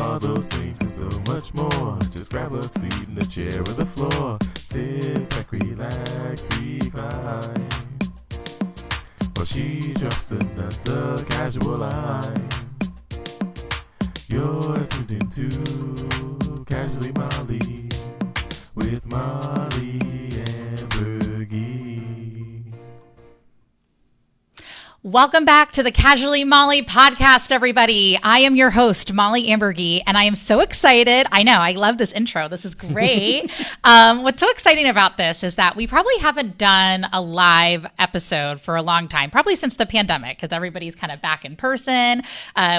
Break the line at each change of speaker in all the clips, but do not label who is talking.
All those things and so much more. Just grab a seat in the chair or the floor. Sit back, relax, recline. While she drops another casual line. You're tuned into Casually Mollie with Mollie Amburgey.
Welcome back to the Casually Mollie podcast, everybody. I am your host, Mollie Amburgey, and I am so excited. I know, I love this intro. This is great. What's so exciting about this is that we probably haven't done a live episode for a long time, probably since the pandemic, because everybody's kind of back in person,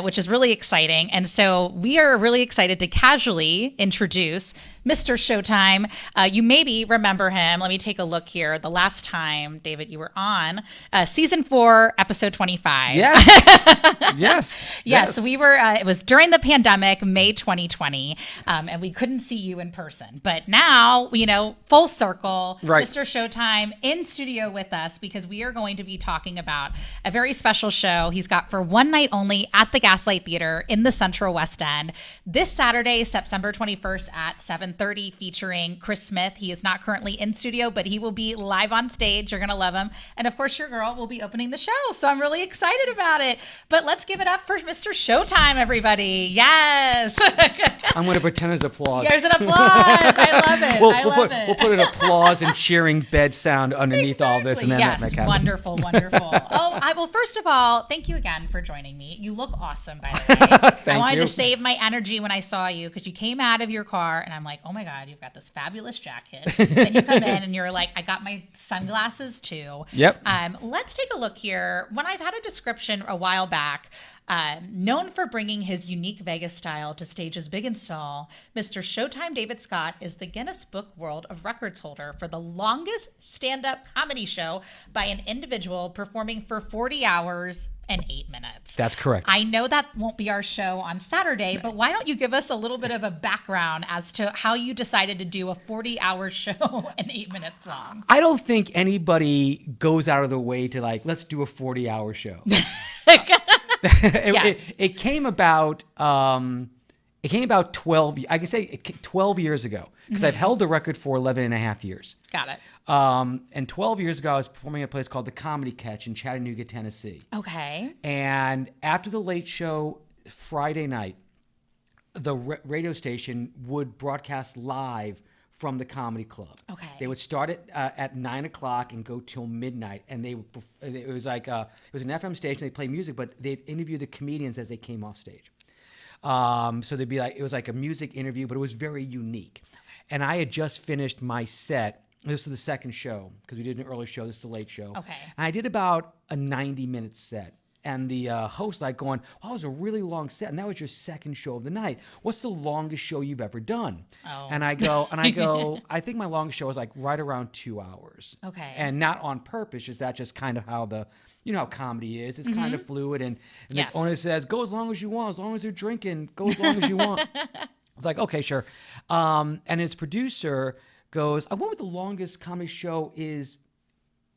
which is really exciting. And so we are really excited to casually introduce Mr. Showtime. You maybe remember him. Let me take a look here. The last time, David, you were on season 4, episode 25.
Yes.
Yes. We were, it was during the pandemic, May 2020, and we couldn't see you in person. But now, you know, full circle,
right.
Mr. Showtime in studio with us because we are going to be talking about a very special show he's got for one night only at the Gaslight Theater in the Central West End this Saturday, September 21st at 7:30, featuring Chris Smith. He is not currently in studio, but he will be live on stage. You're going to love him. And of course, your girl will be opening the show. So I'm really excited about it. But let's give it up for Mr. Showtime, everybody. Yes.
I'm going to pretend there's applause.
There's an applause. I love it.
We'll put an applause and cheering bed sound underneath all this. And then
yes,
that
wonderful. Well, first of all, thank you again for joining me. You look awesome, by the way. I wanted to save my energy when I saw you because you came out of your car and I'm like, oh my God, you've got this fabulous jacket. Then you come in and you're like, I got my sunglasses too.
Yep.
Let's take a look here. When I've had a description a while back, known for bringing his unique Vegas style to stages big and small, Mr. Showtime David Scott is the Guinness Book World of Records holder for the longest stand-up comedy show by an individual performing for 40 hours and 8 minutes.
That's correct.
I know that won't be our show on Saturday, but why don't you give us a little bit of a background as to how you decided to do a 40-hour show in 8 minutes long?
I don't think anybody goes out of the way to like, let's do a 40-hour show. It came about 12 years ago because I've held the record for 11 and a half years.
Got it.
And 12 years ago I was performing at a place called the Comedy Catch in Chattanooga, Tennessee.
Okay.
And after the late show Friday night, the radio station would broadcast live from the comedy club.
Okay.
They would start at 9 o'clock and go till midnight. And it was like it was an FM station. They play music, but they'd interview the comedians as they came off stage. So they'd be like, it was like a music interview, but it was very unique. And I had just finished my set. This was the second show because we did an early show. This is the late show.
Okay.
And I did about a 90-minute set. And the host like going, "Oh, it was a really long set, and that was your second show of the night. What's the longest show you've ever done?"
Oh.
And I go, I think my longest show was like right around 2 hours.
Okay.
And not on purpose, just kind of how how comedy is. It's kind of fluid, and
Yes.
the owner says, "Go as long as you want, as long as you're drinking. Go as long as you want." It's like, okay, sure. And his producer goes, "I wonder what the longest comedy show is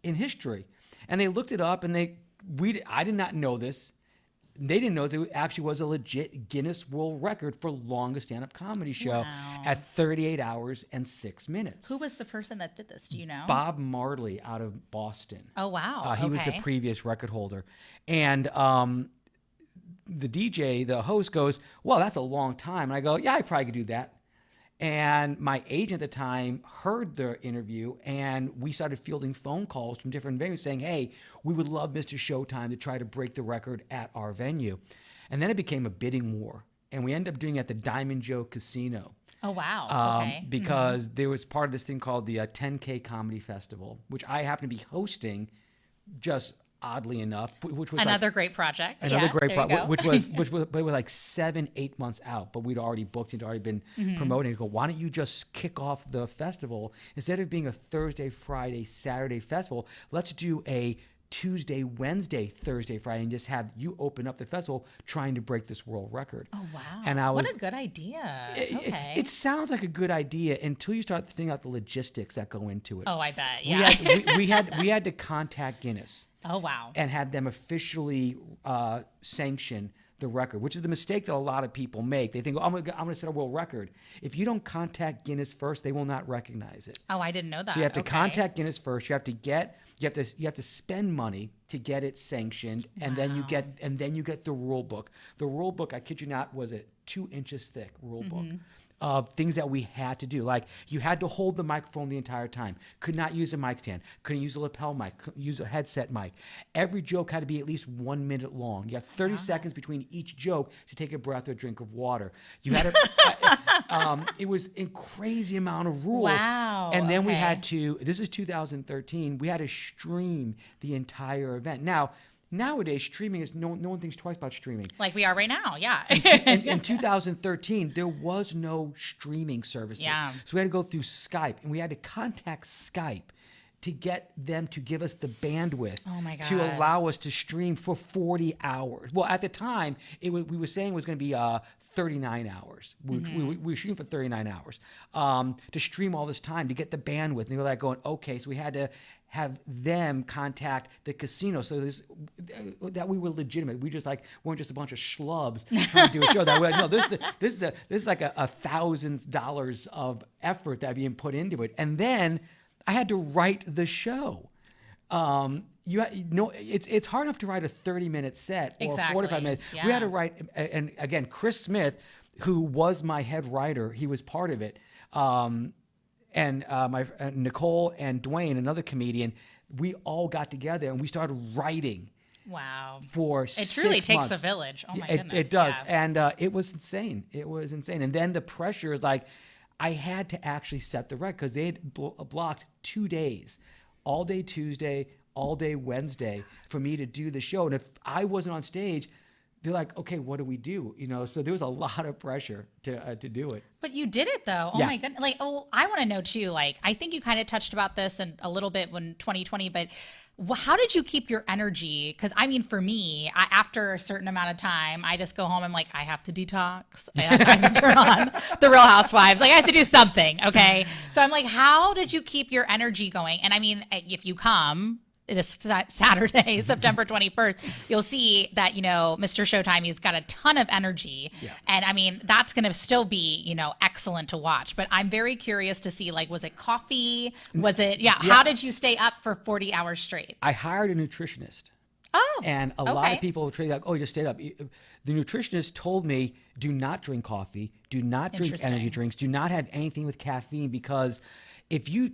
in history." And they looked it up, and I did not know this. They didn't know there actually was a legit Guinness World Record for longest stand-up comedy show at 38 hours and 6 minutes.
Who was the person that did this? Do you know?
Bob Marley out of Boston.
Oh, wow.
He was the previous record holder. And the DJ, the host goes, "Well, that's a long time." And I go, "Yeah, I probably could do that." And my agent at the time heard the interview, and we started fielding phone calls from different venues saying, "Hey, we would love Mr. Showtime to try to break the record at our venue." And then it became a bidding war, and we ended up doing it at the Diamond Joe Casino.
Oh, wow. Okay.
Because there was part of this thing called the 10K Comedy Festival, which I happened to be hosting just oddly enough, which was
another great project.
Which was like 7-8 months out, but we'd already booked it, already been promoting. I go, "Why don't you just kick off the festival instead of being a Thursday, Friday, Saturday festival? Let's do a Tuesday, Wednesday, Thursday, Friday, and just have you open up the festival trying to break this world record."
Oh, wow.
And
what a good idea. Okay.
It sounds like a good idea until you start thinking about the logistics that go into it.
Oh, I bet. Yeah.
We had to contact Guinness.
Oh, wow.
And had them officially sanction the record, which is the mistake that a lot of people make. They think, oh, I'm going to set a world record. If you don't contact Guinness first, they will not recognize it.
Oh, I didn't know that.
So you have to contact Guinness first. You have to spend money to get it sanctioned, and then you get the rule book. The rule book, I kid you not, was a 2 inches thick rule book of things that we had to do. Like, you had to hold the microphone the entire time. Could not use a mic stand. Couldn't use a lapel mic. Couldn't use a headset mic. Every joke had to be at least 1 minute long. You got 30 seconds between each joke to take a breath or a drink of water. You had to, it was a crazy amount of rules.
Wow.
And then we had to, this is 2013, we had to stream the entire event. Now, nowadays, streaming is no one thinks twice about streaming.
Like we are right now, yeah.
In 2013, there was no streaming services.
Yeah.
So we had to go through Skype, and we had to contact Skype to get them to give us the bandwidth to allow us to stream for 40 hours. Well, at the time, we were saying it was going to be 39 hours. We were shooting for 39 hours to stream all this time to get the bandwidth. And they were like going, okay, so we had to have them contact the casino so that we were legitimate. We just weren't just a bunch of schlubs trying to do a show. That we're like, no, this is like $1,000 of effort that being put into it. And then I had to write the show. It's hard enough to write a 30-minute set or 45 minutes. Yeah. We had to write, and again, Chris Smith, who was my head writer, he was part of it. And Nicole and Dwayne, another comedian, we all got together and we started writing.
Wow.
For 6 months. It
truly takes a village. Oh my goodness.
It does. Yeah. And it was insane. It was insane. And then the pressure is like, I had to actually set the record because they had blocked 2 days, all day Tuesday, all day Wednesday for me to do the show. And if I wasn't on stage, they're like, okay, what do we do? So there was a lot of pressure to do it.
But you did it though. Oh my goodness. Like, I want to know too, like, I think you kind of touched about this a little bit when 2020, but how did you keep your energy? Because I mean, for me, after a certain amount of time, I just go home. I'm like, I have to detox. I have to turn on The Real Housewives. Like, I have to do something. Okay. So I'm like, how did you keep your energy going? And I mean, if you come this Saturday, September 21st, you'll see that, Mr. Showtime, he's got a ton of energy. Yeah. And I mean, that's going to still be, excellent to watch. But I'm very curious to see, like, was it coffee? Was it, how did you stay up for 40 hours straight?
I hired a nutritionist.
Oh.
And a lot of people are like, oh, you just stayed up. The nutritionist told me, do not drink coffee, do not drink energy drinks, do not have anything with caffeine, because if you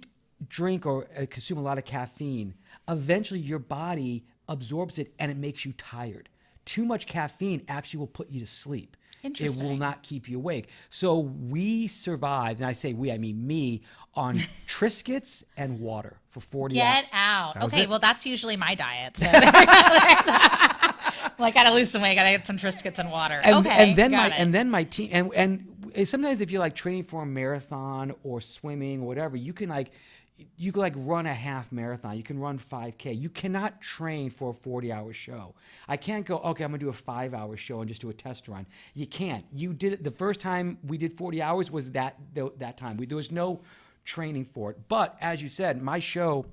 drink or consume a lot of caffeine, eventually your body absorbs it and it makes you tired. Too much caffeine actually will put you to sleep. It will not keep you awake. So we survived, and I say we, I mean me, on Triscuits and water for 40 hours.
Get out. Okay, well, that's usually my diet. So. Like, gotta lose some weight, gotta get some Triscuits and water.
And then my team, and sometimes if you're like training for a marathon or swimming or whatever, you can run a half marathon. You can run 5K. You cannot train for a 40-hour show. I can't go, okay, I'm going to do a 5-hour show and just do a test run. You can't. You did it. The first time we did 40 hours was that time. There was no training for it. But as you said, my show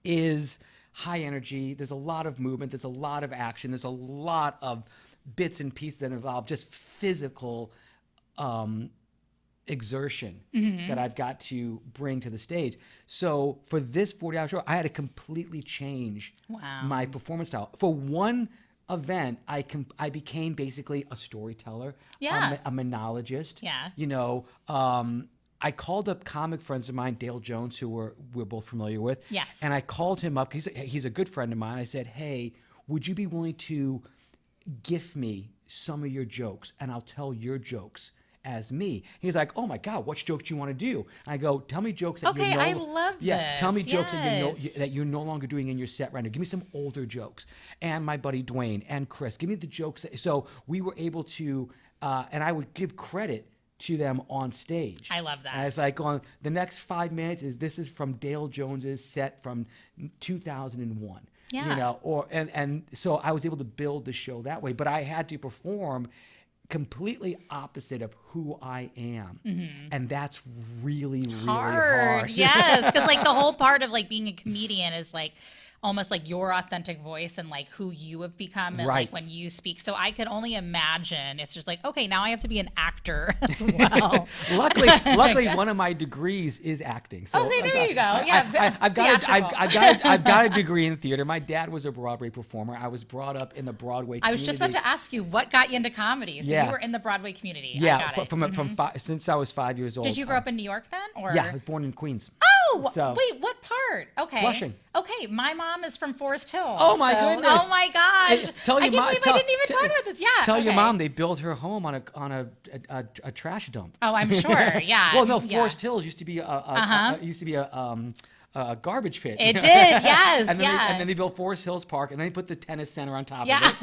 is high energy. There's a lot of movement. There's a lot of action. There's a lot of bits and pieces that involve just physical exertion that I've got to bring to the stage. So for this 40-hour show, I had to completely change my performance style. For one event, I became basically a storyteller, a monologist. I called up comic friends of mine, Dale Jones, who we're both familiar with.
Yes.
And I called him up. He's a good friend of mine. I said, hey, would you be willing to gift me some of your jokes, and I'll tell your jokes as me? He's like, oh my God, what jokes do you want to do? I go, tell me jokes that
I love this.
Tell me jokes that you're no longer doing in your set right now. Give me some older jokes. And my buddy Dwayne and Chris, give me the jokes. So we were able to, and I would give credit to them on stage.
I love that.
And it's like, on the next 5 minutes this is from Dale Jones's set from 2001.
Yeah.
And so I was able to build the show that way, but I had to perform completely opposite of who I am. And that's really, really hard.
Yes, because like the whole part of like being a comedian is like, almost like your authentic voice and like who you have become and
Right.
like when you speak. So I could only imagine it's just like, okay, now I have to be an actor as well.
Luckily, one of my degrees is acting. So
Oh, see, there you go. Yeah,
I've got a degree in theater. My dad was a Broadway performer. I was brought up in the Broadway
I was
community.
just about to ask you what got you into comedy. So
Yeah.
you were in the Broadway community. I
Yeah,
got it.
from since I was 5 years old.
Did you grow up in New York then? Or
Yeah, I was born in Queens.
Oh,
So-
wait, what part? Okay.
Flushing.
Okay, my mom is from Forest Hill.
Oh, my goodness.
Oh my gosh.
Hey, tell
I
your
can't
mom-
believe
tell-
I didn't even
tell-
talk about this. Yeah.
Tell your
okay.
mom they built her home on a trash dump.
Oh, I'm sure. Yeah.
Well, no,
yeah.
Forest Hills used to be a garbage pit.
It did, yes,
and then
yeah.
and then they built Forest Hills Park, and then they put the tennis center on top
Yeah.
of it.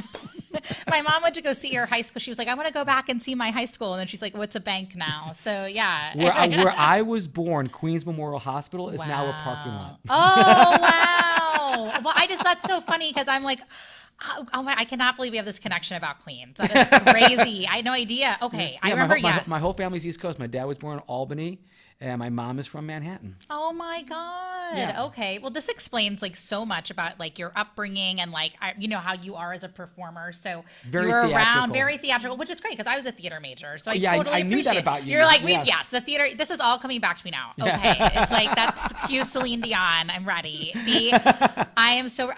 My mom went to go see her high school. She was like, I want to go back and see my high school. And then she's like, what's a bank now? So, yeah.
Where I was born, Queens Memorial Hospital is now a parking lot.
Oh, wow. Well, that's so funny because I'm like, I cannot believe we have this connection about Queens. That is crazy. I had no idea. Okay. I remember, yes.
My whole family's East Coast. My dad was born in Albany, and my mom is from Manhattan.
Oh my God.
Yeah.
Okay. Well, this explains like so much about like your upbringing and like, you know, how you are as a performer. So
Very
you were around,
theatrical.
very theatrical, which is great because I was a theater major. So I
Yeah,
totally
I knew that
appreciate it.
about you.
You're like,
Yeah.
yes, the theater, this is all coming back to me now. Okay. It's like, that's cue Celine Dion. I'm ready. I am so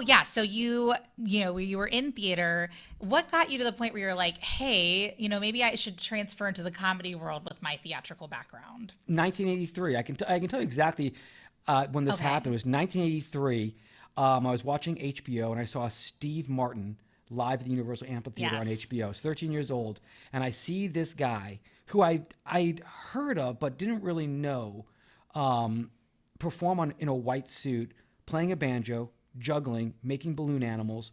yeah. So you were in theater. What got you to the point where you're like, hey, you know, maybe I should transfer into the comedy world with my theatrical background?
1983. I can tell you exactly when this
Okay.
happened. It was 1983. I was watching HBO and I saw Steve Martin live at the Universal Amphitheater on
Yes.
HBO. I was 13 years old, and I see this guy who I'd heard of but didn't really know perform in a white suit, playing a banjo, juggling, making balloon animals,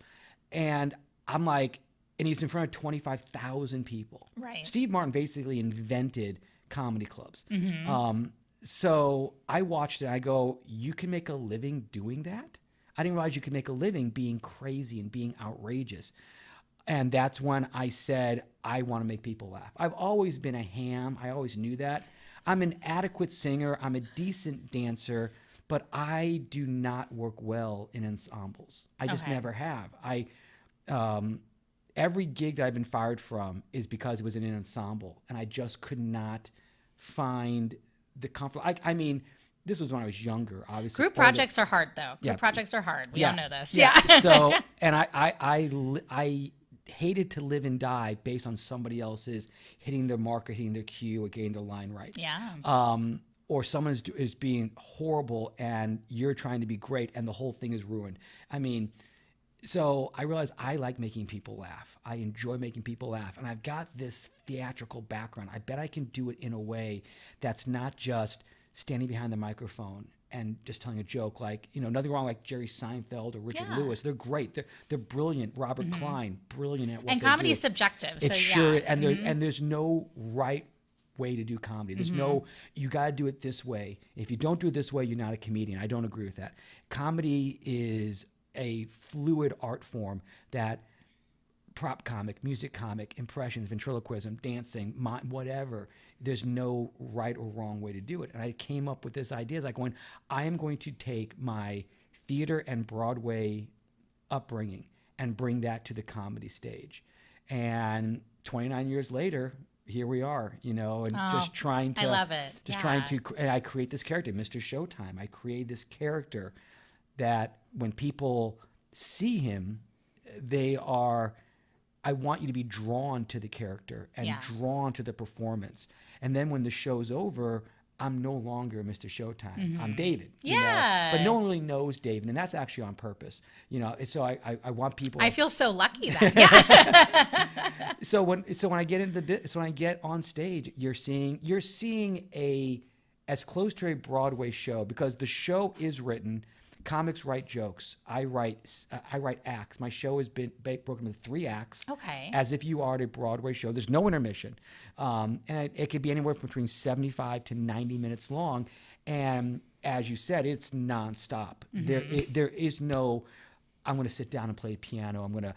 and I'm like, and he's in front of 25,000 people.
Right.
Steve Martin basically invented comedy clubs.
Mm-hmm.
So I watched it. I go, you can make a living doing that? I didn't realize you could make a living being crazy and being outrageous. And that's when I said, I want to make people laugh. I've always been a ham. I always knew that. I'm an adequate singer. I'm a decent dancer, but I do not work well in ensembles. I just
Okay.
never have. Every gig that I've been fired from is because it was in an ensemble, and I just could not find the comfort. I mean, this was when I was younger, obviously.
Group projects are hard, though. Group
Yeah.
projects are hard. We all know this.
Yeah.
Yeah.
So, and I hated to live and die based on somebody else's hitting their mark or hitting their cue or getting their line right.
Yeah.
Or someone is being horrible and you're trying to be great and the whole thing is ruined. I mean, so I realized I like making people laugh. I enjoy making people laugh. And I've got this theatrical background. I bet I can do it in a way that's not just standing behind the microphone and just telling a joke, like, you know, nothing wrong like Jerry Seinfeld or Richard
Yeah.
Lewis. They're great. They're brilliant. Robert Klein, brilliant at what
And
they
comedy
do.
is subjective.
It
so
sure
yeah.
is. And there's no right way to do comedy. There's no, you got to do it this way. If you don't do it this way, you're not a comedian. I don't agree with that. Comedy is a fluid art form that prop comic, music comic, impressions, ventriloquism, dancing, whatever. There's no right or wrong way to do it. And I came up with this idea, like going, I am going to take my theater and Broadway upbringing and bring that to the comedy stage. And 29 years later, here we are, you know, and just trying to,
I love it.
just
Yeah.
trying to, and I create this character, Mr. Showtime. I create this character that when people see him, I want you to be drawn to the character and
Yeah.
drawn to the performance. And then when the show's over, I'm no longer Mr. Showtime. I'm David. you know?
Yeah.
But no one really knows David, and that's actually on purpose. You know, so I want people.
I feel so lucky then. Yeah.
So when I get on stage, you're seeing as close to a Broadway show, because the show is written. Comics write jokes. I write acts. My show has been broken into 3 acts.
Okay.
As if you are at a Broadway show. There's no intermission, and it could be anywhere between 75 to 90 minutes long. And as you said, it's nonstop. There is no, I'm going to sit down and play piano. I'm going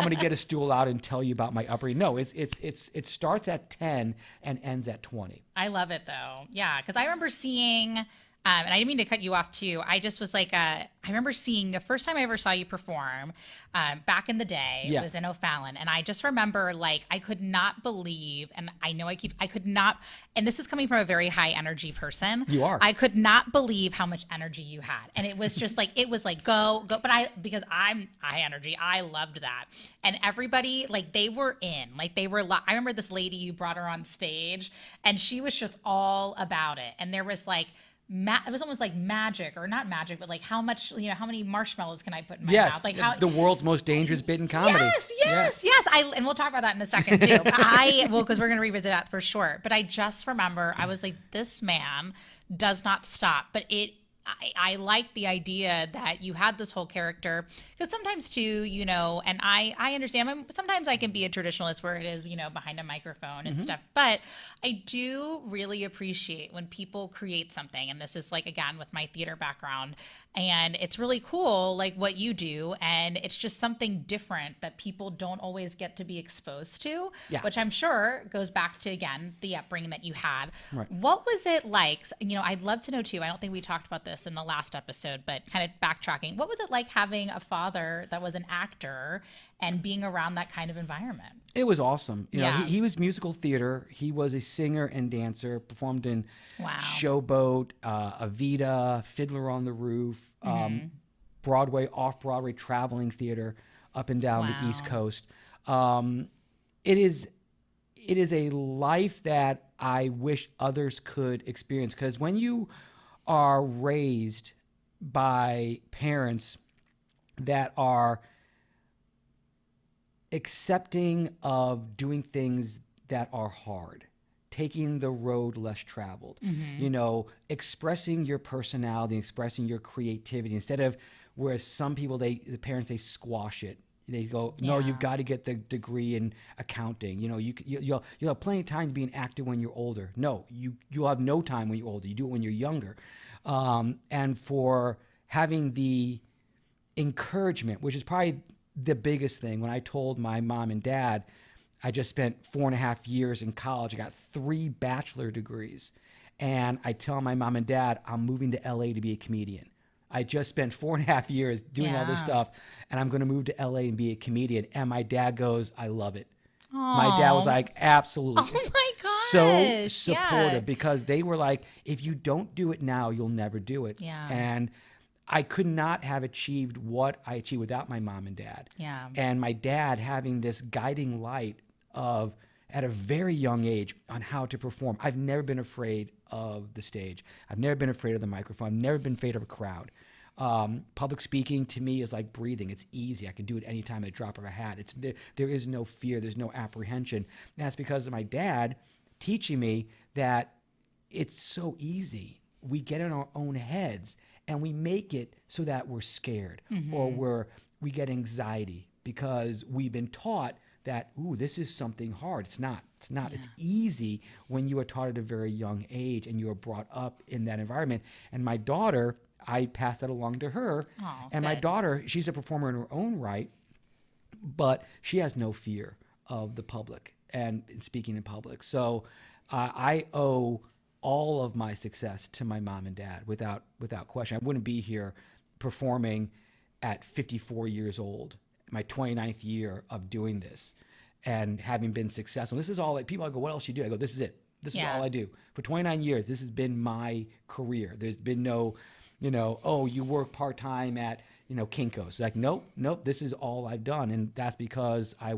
to get a stool out and tell you about my upbringing. No, it starts at 10 and ends at 20.
I love it though. Yeah. Cause I remember seeing, And I didn't mean to cut you off too. I just was like, I remember seeing the first time I ever saw you perform back in the day.
Yeah.
It was in O'Fallon. And I just remember like, I could not believe, and I know I could not, and this is coming from a very high energy person.
You are.
I could not believe how much energy you had. And it was just like, it was like, go. But because I'm high energy, I loved that. And everybody, like they were in, like they were, I remember this lady, you brought her on stage and she was just all about it. And there was like, it was almost like magic, or not magic, but like how much, how many marshmallows can I put in my mouth? Like how
the world's most dangerous bit in comedy.
Yes. And we'll talk about that in a second too. But because we're going to revisit that for sure. But I just remember I was like, this man does not stop. But I like the idea that you had this whole character, because sometimes too, and I understand, sometimes I can be a traditionalist where it is, behind a microphone and stuff, but I do really appreciate when people create something. And this is like, again, with my theater background, and it's really cool, like what you do. And it's just something different that people don't always get to be exposed to, which I'm sure goes back to, again, the upbringing that you had.
Right.
What was it like? I'd love to know too. I don't think we talked about this in the last episode, but kind of backtracking. What was it like having a father that was an actor and being around that kind of environment?
It was awesome. He was musical theater. He was a singer and dancer, performed in Showboat, Evita, Fiddler on the Roof, Broadway, off-Broadway, traveling theater up and down the East Coast. It is a life that I wish others could experience, because when you are raised by parents that are accepting of doing things that are hard, taking the road less traveled, expressing your personality, expressing your creativity, instead of where some people, the parents, they squash it. They go, no, you've got to get the degree in accounting. You'll have plenty of time to be an actor when you're older. No, you'll have no time when you're older. You do it when you're younger. And for having the encouragement, which is probably the biggest thing. When I told my mom and dad, I just spent 4.5 years in college. I got 3 bachelor degrees. And I tell my mom and dad, I'm moving to LA to be a comedian. I just spent 4.5 years doing all this stuff, and I'm going to move to LA and be a comedian. And my dad goes, I love it.
Aww.
My dad was like, absolutely.
Oh my gosh.
So supportive, because they were like, if you don't do it now, you'll never do it.
Yeah.
And I could not have achieved what I achieved without my mom and dad.
Yeah.
And my dad having this guiding light of, at a very young age, on how to perform. I've never been afraid of the stage. I've never been afraid of the microphone. I've never been afraid of a crowd. Public speaking to me is like breathing. It's easy. I can do it anytime at a drop of a hat. There is no fear. There's no apprehension. And that's because of my dad teaching me that it's so easy. We get in our own heads and we make it so that we're scared, or we get anxiety because we've been taught that, ooh, this is something hard. It's not. Yeah. It's easy when you are taught at a very young age and you are brought up in that environment. And my daughter, I passed that along to her.
Oh,
and my daughter, she's a performer in her own right, but she has no fear of the public and speaking in public. So I owe all of my success to my mom and dad without question. I wouldn't be here performing at 54 years old, my 29th year of doing this and having been successful. This is all that people, I go, what else you do? I go, this is it. This is all I do. For 29 years, this has been my career. There's been no, oh, you work part-time at, Kinko's. Like, nope, this is all I've done. And that's because I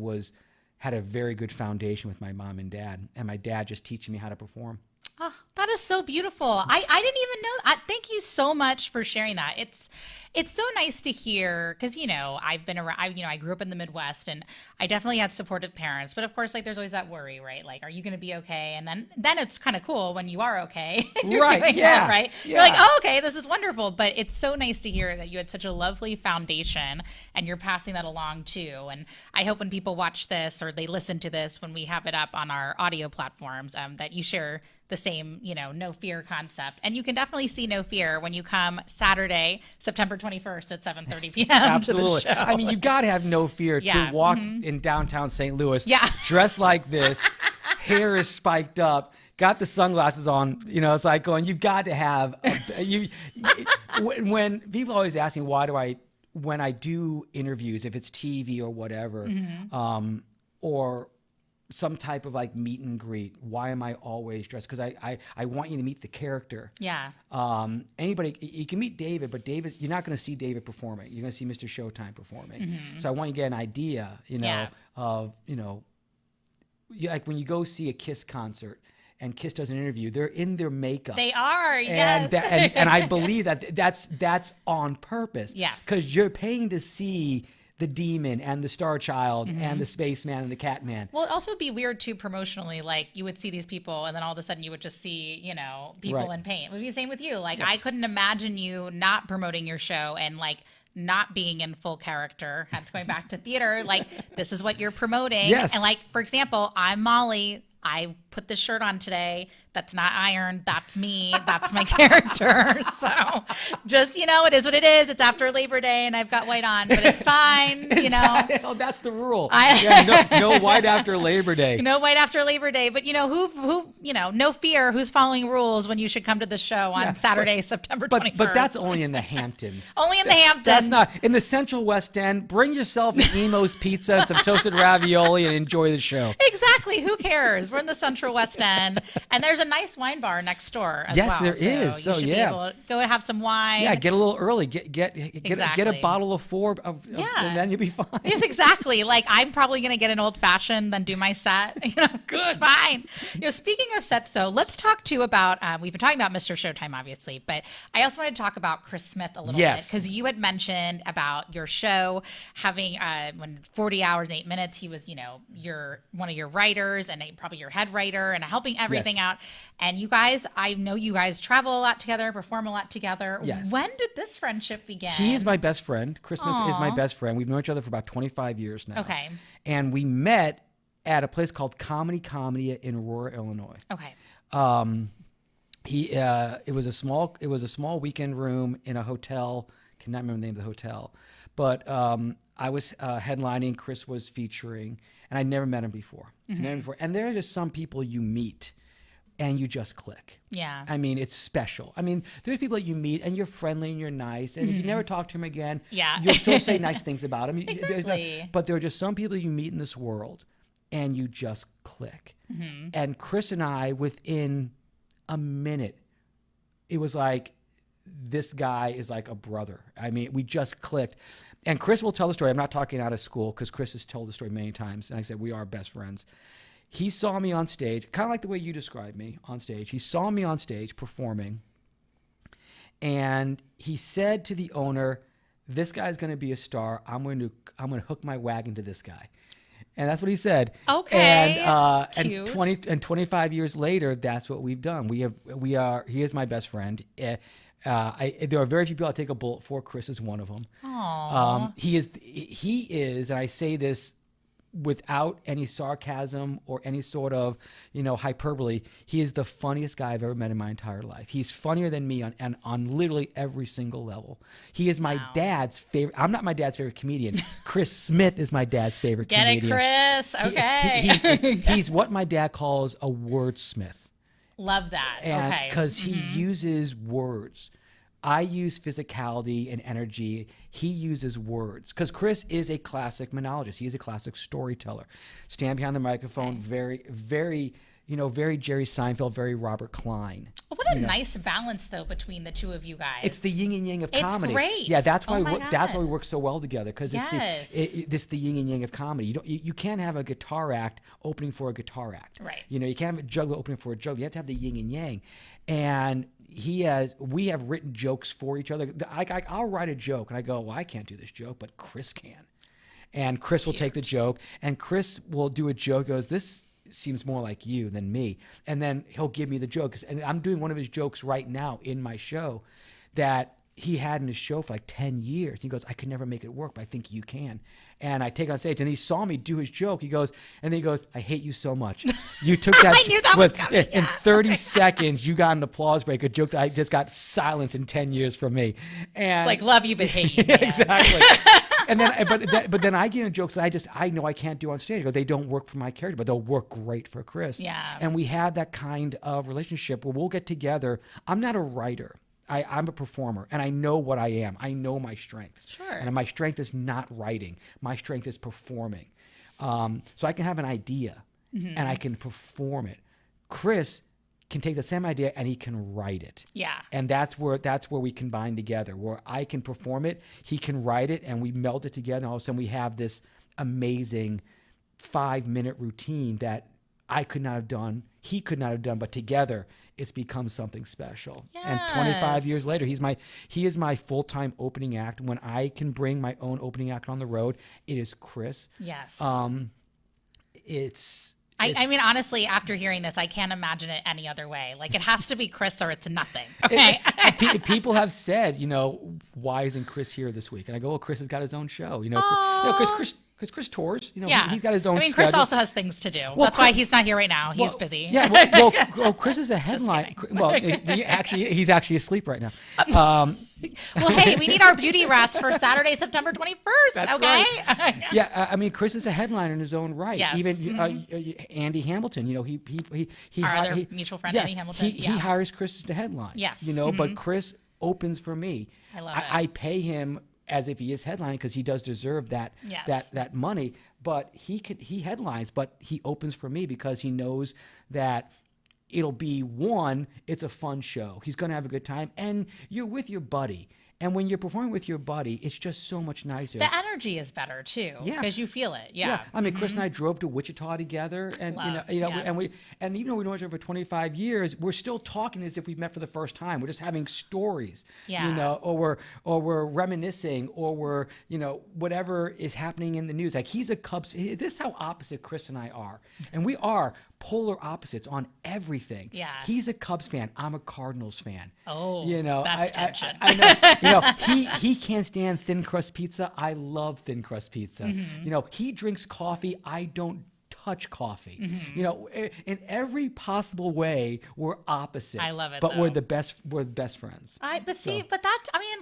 had a very good foundation with my mom and dad, and my dad just teaching me how to perform.
Oh, that is so beautiful. I didn't even know. Thank you so much for sharing that. It's so nice to hear, because I've been around. I grew up in the Midwest, and I definitely had supportive parents. But of course, like there's always that worry, right? Like, are you going to be okay? And then it's kind of cool when you are okay. You're doing that, right? Yeah. You're like, oh, okay, this is wonderful. But it's so nice to hear that you had such a lovely foundation, and you're passing that along too. And I hope when people watch this or they listen to this when we have it up on our audio platforms, that you share the same, no fear concept. And you can definitely see No Fear when you come Saturday, September 21st at 7:30 p.m.
Absolutely.
To the show.
I mean, you got to have no fear to walk in downtown St. Louis dressed like this, hair is spiked up, got the sunglasses on. It's like going, you've got to have when people always ask me when I do interviews, if it's TV or whatever, or some type of like meet and greet, why am I always dressed? Because I want you to meet the character.
Yeah.
Anybody, you can meet David, but you're not going to see David performing. You're going to see Mr. Showtime performing. So I want you to get an idea, of, like when you go see a Kiss concert and Kiss does an interview, they're in their makeup.
They are, yes.
And I believe that's on purpose.
Yes.
Because you're paying to see the demon and the star child and the spaceman and the catman.
Well, it also would be weird too promotionally. Like you would see these people and then all of a sudden you would just see, people in paint. It would be the same with you. Like I couldn't imagine you not promoting your show and like not being in full character. That's going back to theater. Like this is what you're promoting.
Yes.
And like, for example, I'm Mollie. I put this shirt on today. That's not ironed. That's me. That's my character. So just, it is what it is. It's after Labor Day and I've got white on, but it's fine,
That's the rule. No white after Labor Day.
No white after Labor Day. But, who no fear who's following rules when you should come to the show on Saturday, September 21st.
But that's only in the Hamptons.
Only in the Hamptons.
That's not. In the Central West End, bring yourself an Emo's pizza and some toasted ravioli and enjoy the show.
Exactly. Who cares? We're in the Central West End. And there's a nice wine bar next door as well.
Yes, there is.
So you should be able to go and have some wine.
Yeah, get a little early. Get a bottle of 4 and then you'll be fine.
Yes, exactly. Like I'm probably going to get an old fashioned, then do my set.
Good.
It's fine. Speaking of sets though, let's talk too about, we've been talking about Mr. Showtime obviously, but I also wanted to talk about Chris Smith a little bit because you had mentioned about your show having when 40 hours and 8 minutes, he was, one of your writers and probably your head writer and helping everything out. And you guys, I know you guys travel a lot together, perform a lot together.
Yes.
When did this friendship begin?
He is my best friend. Chris Smith is my best friend. We've known each other for about 25 years now.
Okay.
And we met at a place called Comedy in Aurora, Illinois.
Okay.
It was a small weekend room in a hotel. Cannot remember the name of the hotel, but I was headlining. Chris was featuring, and I'd never met him before. And there are just some people you meet, and you just click.
Yeah.
I mean, it's special. I mean, there's people that you meet, and you're friendly and you're nice, and if you never talk to him again, you'll still say nice things about him.
Exactly.
But there are just some people you meet in this world, and you just click. And Chris and I, within a minute, it was like, this guy is like a brother. I mean, we just clicked. And Chris will tell the story. I'm not talking out of school because Chris has told the story many times. And I said, we are best friends. He saw me on stage, kind of like the way you described me on stage. He saw me on stage performing. And he said to the owner, this guy's going to be a star. I'm going to hook my wagon to this guy. And that's what he said.
Okay.
Cute. And 25 years later, that's what we've done. He is my best friend. There are very few people I take a bullet for. Chris is one of them.
Aww.
He is, and I say this without any sarcasm or any sort of, hyperbole. He is the funniest guy I've ever met in my entire life. He's funnier than me on literally every single level. He is my dad's favorite. I'm not my dad's favorite comedian. Chris Smith is my dad's favorite comedian.
Get it, Chris. Okay.
He's what my dad calls a wordsmith.
Love that.
And because he uses words. I use physicality and energy. He uses words. Because Chris is a classic monologist. He is a classic storyteller. Stand behind the microphone, very, very, very Jerry Seinfeld, very Robert Klein.
What a nice balance, though, between the two of you guys.
It's the yin and yang of comedy.
It's great.
Yeah, that's why we work so well together. Because
it's
the yin and yang of comedy. You can't have a guitar act opening for a guitar act.
Right.
You can't have a juggler opening for a juggler. You have to have the yin and yang. And we have written jokes for each other. I'll write a joke and I go, well, I can't do this joke, but Chris can. And Chris will take the joke and Chris will do a joke, goes, this seems more like you than me. And then he'll give me the joke. And I'm doing one of his jokes right now in my show that he had in his show for like 10 years. He goes, I could never make it work, but I think you can. And I take on stage and he saw me do his joke. He goes, I hate you so much. You took that.
I knew that was coming.
In 30 seconds, you got an applause break, a joke that I just got silence in 10 years from me. And
it's like love you, but hate you.
Exactly. And then, but then I get into jokes that I know I can't do on stage. I go, they don't work for my character, but they'll work great for Chris.
Yeah.
And we have that kind of relationship where we'll get together. I'm not a writer. I'm a performer, and I know what I am. I know my strengths.
Sure.
And my strength is not writing. My strength is performing. So I can have an idea, and I can perform it. Chris can take the same idea and he can write it.
Yeah.
And that's where we combine together, where I can perform it, he can write it, and we meld it together. And all of a sudden we have this amazing 5-minute routine that I could not have done, he could not have done, but together it's become something special.
Yes.
And 25 years later, he is my full-time opening act. When I can bring my own opening act on the road, it is Chris.
Yes. I mean, honestly, after hearing this, I can't imagine it any other way. Like, it has to be Chris or it's nothing. Okay.
People have said, why isn't Chris here this week? And I go, well, Chris has got his own show. Because Chris tours. He's got his own schedule.
Chris also has things to do. That's why he's not here right now. He's busy.
Yeah. Well, Chris is a headline. Well, he's actually asleep right now.
Well, hey, we need our beauty rest for Saturday, September 21st.
That's
okay.
Right. Yeah. I mean, Chris is a headliner in his own right.
Yes.
Even Andy Hamilton.
Our other mutual friend, Andy Hamilton.
He hires Chris to headline.
Yes.
But Chris opens for me.
I love it.
I pay him as if he is headlining because he does deserve that that money. But he headlines, but he opens for me because he knows that it'll be it's a fun show. He's going to have a good time, and you're with your buddy. And when you're performing with your buddy, it's just so much nicer.
The energy is better too, because you feel it. Yeah.
I mean, Chris and I drove to Wichita together, and and even though we know each other for 25 years, we're still talking as if we've met for the first time. We're just having stories, or we're reminiscing, or we're whatever is happening in the news. Like, he's a Cubs. This is how opposite Chris and I are, and we are polar opposites on everything.
Yeah.
He's a Cubs fan. I'm a Cardinals fan.
Oh, that's tension.
I know. He can't stand thin crust pizza. I love thin crust pizza. He drinks coffee. I don't touch coffee. In every possible way, we're opposites.
I love it,
but
though.
we're the best friends.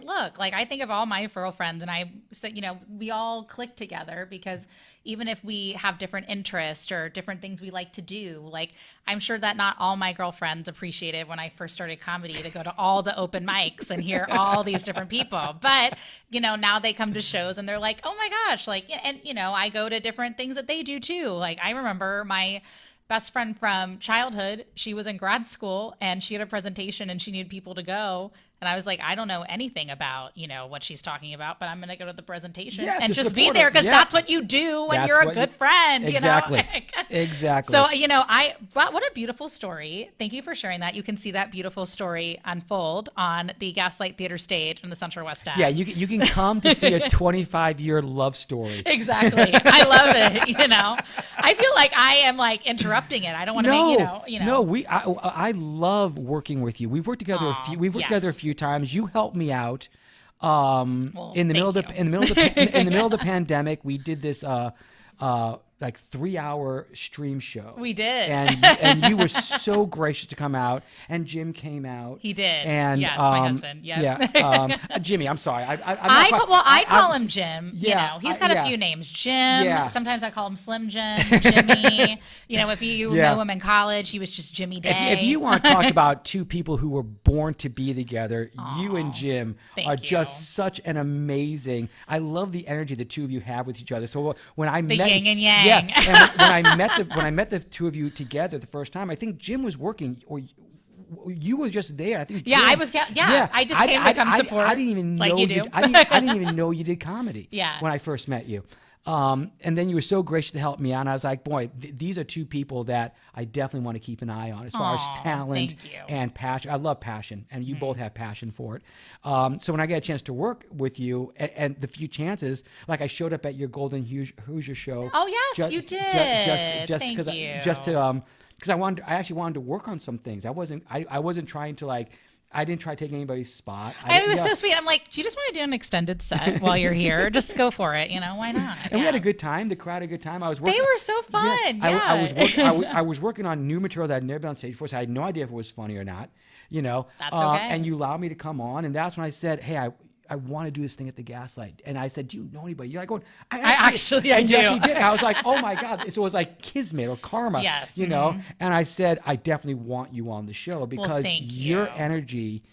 Look, like, I think of all my girlfriends, and I said, we all click together because even if we have different interests or different things we like to do, like, I'm sure that not all my girlfriends appreciated when I first started comedy to go to all the open mics and hear all these different people. But, now they come to shows and they're like, oh my gosh, like, and, I go to different things that they do too. Like, I remember my best friend from childhood, she was in grad school and she had a presentation and she needed people to go. And I was like, I don't know anything about, what she's talking about, but I'm going to go to the presentation and just be there because that's what you do when you're a good friend.
Exactly. Exactly.
So, what a beautiful story. Thank you for sharing that. You can see that beautiful story unfold on the Gaslight Theater stage in the Central West End.
Yeah, you can come to see a 25-year love story.
Exactly. I love it. I feel like I am like interrupting it. I don't want to
No, I love working with you. We've worked together a few times. You helped me out in the middle of the pandemic. We did this 3-hour stream show.
We did.
And you were so gracious to come out, and Jim came out.
He did.
And
yes, my husband. Yep.
Yeah. Jimmy, I'm sorry.
I call him Jim. He's got a few names. Jim.
Yeah.
Sometimes I call him Slim Jim, Jimmy. If you know him in college, he was just Jimmy Day.
If you want to talk about two people who were born to be together, you and Jim are just such an amazing. I love the energy the two of you have with each other. So when I met
yin and yang.
Yeah, and when I met the two of you together the first time, I think Jim was working, or you were just there. I think.
Yeah,
Jim,
I was. Yeah, I just came to come support.
I didn't even know
you do.
I didn't even know you did comedy.
Yeah.
When I first met you, and then you were so gracious to help me out. And I was like, boy, these are two people that I definitely want to keep an eye on as far as talent and passion. I love passion, and you both have passion for it. So when I get a chance to work with you, and the few chances, like I showed up at your Golden Hoosier show.
Oh yes, you did.
Thank you. Because I actually wanted to work on some things. I wasn't trying to I didn't try to take anybody's spot.
It was so sweet. I'm like, do you just want to do an extended set while you're here? Just go for it. Why not?
And we had a good time. The crowd had a good time.
They were so fun.
Yeah. I was working on new material that I'd never been on stage before, so I had no idea if it was funny or not.
That's okay.
And you allowed me to come on, and that's when I said, hey, want to do this thing at the Gaslight. And I said, do you know anybody? You're like going, I
do.
You actually did. I was like, oh my God. So it was like kismet or karma,
Yes.
you know? And I said, I definitely want you on the show because your energy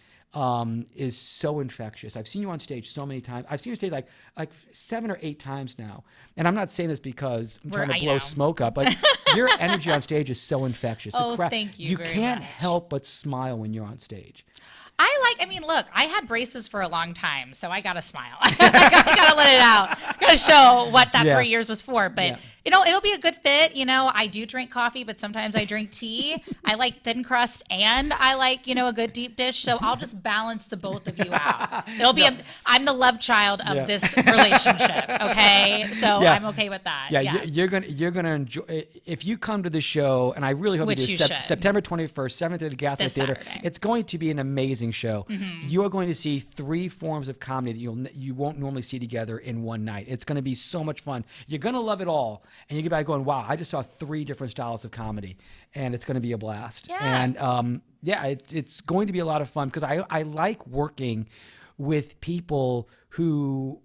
is so infectious. I've seen you on stage so many times. I've seen you on stage like 7 or 8 times now. And I'm not saying this because I'm trying to blow smoke up, but your energy on stage is so infectious.
Thank you.
You can't help but smile when you're on stage.
Look, I had braces for a long time, so I got to smile. I got to let it out. Got to show what that 3 years was for. But, it'll be a good fit. I do drink coffee, but sometimes I drink tea. I like thin crust and I like, a good deep dish. So I'll just balance the both of you out. I'm the love child of this relationship. Okay. So I'm okay with that.
Yeah. You're going to enjoy, if you come to the show, and I really hope you do, September 21st, 7th at the Gaslight Theater. It's going to be an amazing show. You are going to see 3 forms of comedy that you won't normally see together in one night. It's going to be so much fun. You're going to love it all. And you get back going, wow, I just saw 3 different styles of comedy, and it's going to be a blast.
Yeah.
And it's going to be a lot of fun because I like working with people who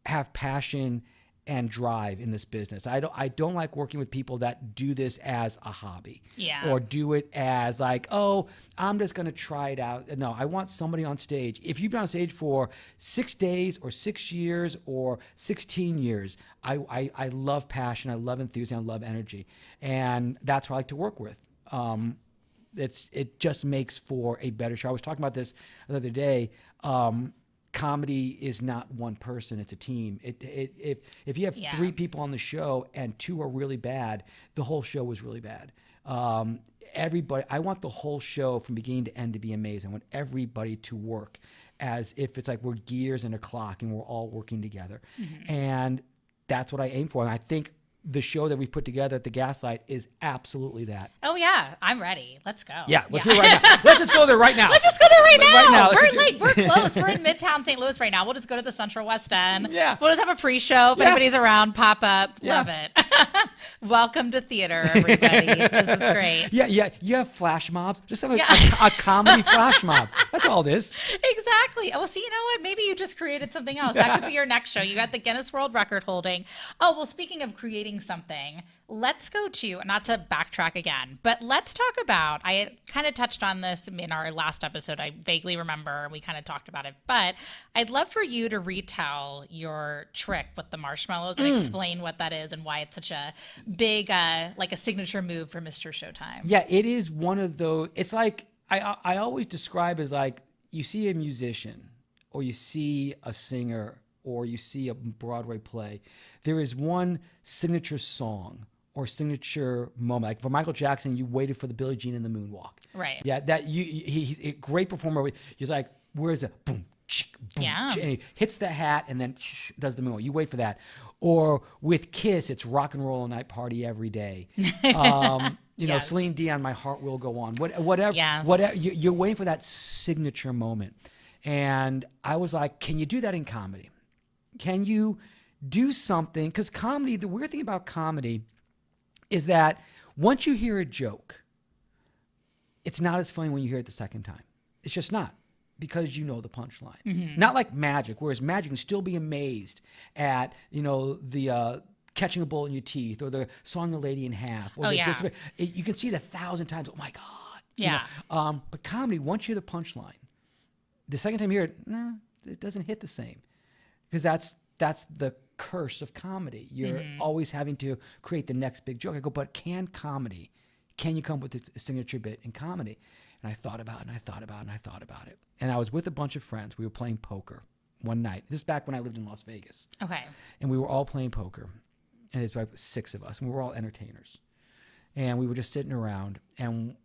have passion and drive in this business. I don't like working with people that do this as a hobby, or do it as like, oh, I'm just going to try it out. No, I want somebody on stage. If you've been on stage for 6 days or 6 years or 16 years, I love passion, I love enthusiasm, I love energy, and that's what I like to work with. It just makes for a better show. I was talking about this the other day. Comedy is not one person; it's a team. If you have 3 people on the show and 2 are really bad, the whole show was really bad. Everybody, I want the whole show from beginning to end to be amazing. I want everybody to work as if it's like we're gears in a clock and we're all working together. And that's what I aim for. And I think the show that we put together at the Gaslight is absolutely that.
Oh yeah, I'm ready. Let's go.
Yeah, let's do it right now. Let's just go there right now.
Let's just go there right now. We're close. We're in Midtown St. Louis right now. We'll just go to the Central West End.
Yeah.
We'll just have a pre-show. If anybody's around, pop up.
Yeah.
Love it. Welcome to theater, everybody. This is great.
Yeah. You have flash mobs. Just have a comedy flash mob. That's all it is.
Exactly. Oh, well, see, you know what? Maybe you just created something else. That could be your next show. You got the Guinness World Record holding. Oh, well, speaking of creating something, let's go to, not to backtrack again, but let's talk about, I kind of touched on this in our last episode. I vaguely remember we kind of talked about it, but I'd love for you to retell your trick with the marshmallows and explain what that is and why it's such a big, like a signature move for Mr. Showtime.
Yeah, it is one of those, it's like, I always describe as like, you see a musician or you see a singer or you see a Broadway play, there is one signature song or signature moment. Like for Michael Jackson, you waited for the Billie Jean and the moonwalk.
Right.
Yeah, that he's a great performer. He's like, where's the boom, boom,
yeah,
and he hits the hat and then does the moonwalk. You wait for that. Or with Kiss, it's rock and roll all night, party every day. You know, Celine Dion, My Heart Will Go On. Whatever. You're waiting for that signature moment. And I was like, can you do that in comedy? Can you do something? Because comedy, the weird thing about comedy is that once you hear a joke, it's not as funny when you hear it the second time. It's just not, because you know the punchline. Mm-hmm. Not like magic, whereas magic can still be amazed at, you know, the catching a bullet in your teeth or the sawing a lady in half. Or you can see it 1,000 times. Oh my God.
Yeah.
You know? But comedy, once you hear the punchline, the second time you hear it, it doesn't hit the same, because that's the curse of comedy. You're always having to create the next big joke. I go, but can you come up with a signature bit in comedy? And I thought about it, and I thought about it, and I thought about it. And I was with a bunch of friends. We were playing poker one night. This is back when I lived in Las Vegas.
Okay.
And we were all playing poker. And it's like 6 of us, and we were all entertainers. And we were just sitting around, and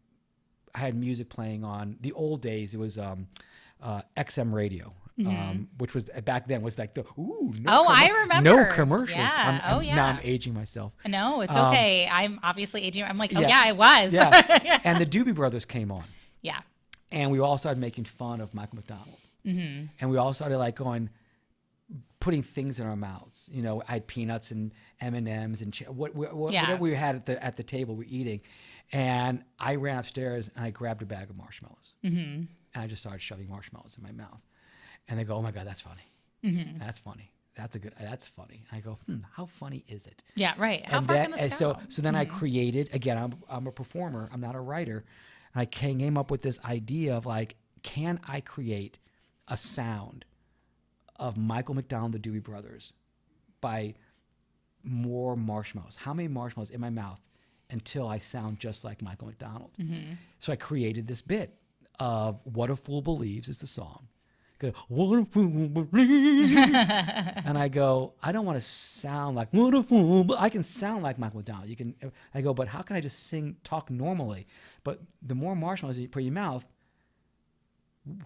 I had music playing on. The old days, it was XM radio. Which was back then was like
I remember.
No commercials.
Yeah.
Now I'm aging myself.
No, it's okay. I'm obviously aging. I'm like, I was.
Yeah. And the Doobie Brothers came on.
Yeah.
And we all started making fun of Michael McDonald. Mm-hmm. And we all started like putting things in our mouths. You know, I had peanuts and M&Ms and whatever we had at the table we're eating. And I ran upstairs and I grabbed a bag of marshmallows. Mm-hmm. And I just started shoving marshmallows in my mouth. And they go, "Oh my God, that's funny.
Mm-hmm.
That's funny. That's funny." I go, how funny is it?
Yeah, right. How
And
far
then,
can this
so
go?
so then I created, again, I'm a performer, I'm not a writer. And I came up with this idea of like, can I create a sound of Michael McDonald, the Dewey Brothers, by more marshmallows? How many marshmallows in my mouth until I sound just like Michael McDonald? So I created this bit of What a Fool Believes is the song. Go, what a fool believes. And I go, I don't want to sound like what a fool, but I can sound like Michael McDonald. I go, but how can I just talk normally? But the more marshmallows you put in your mouth,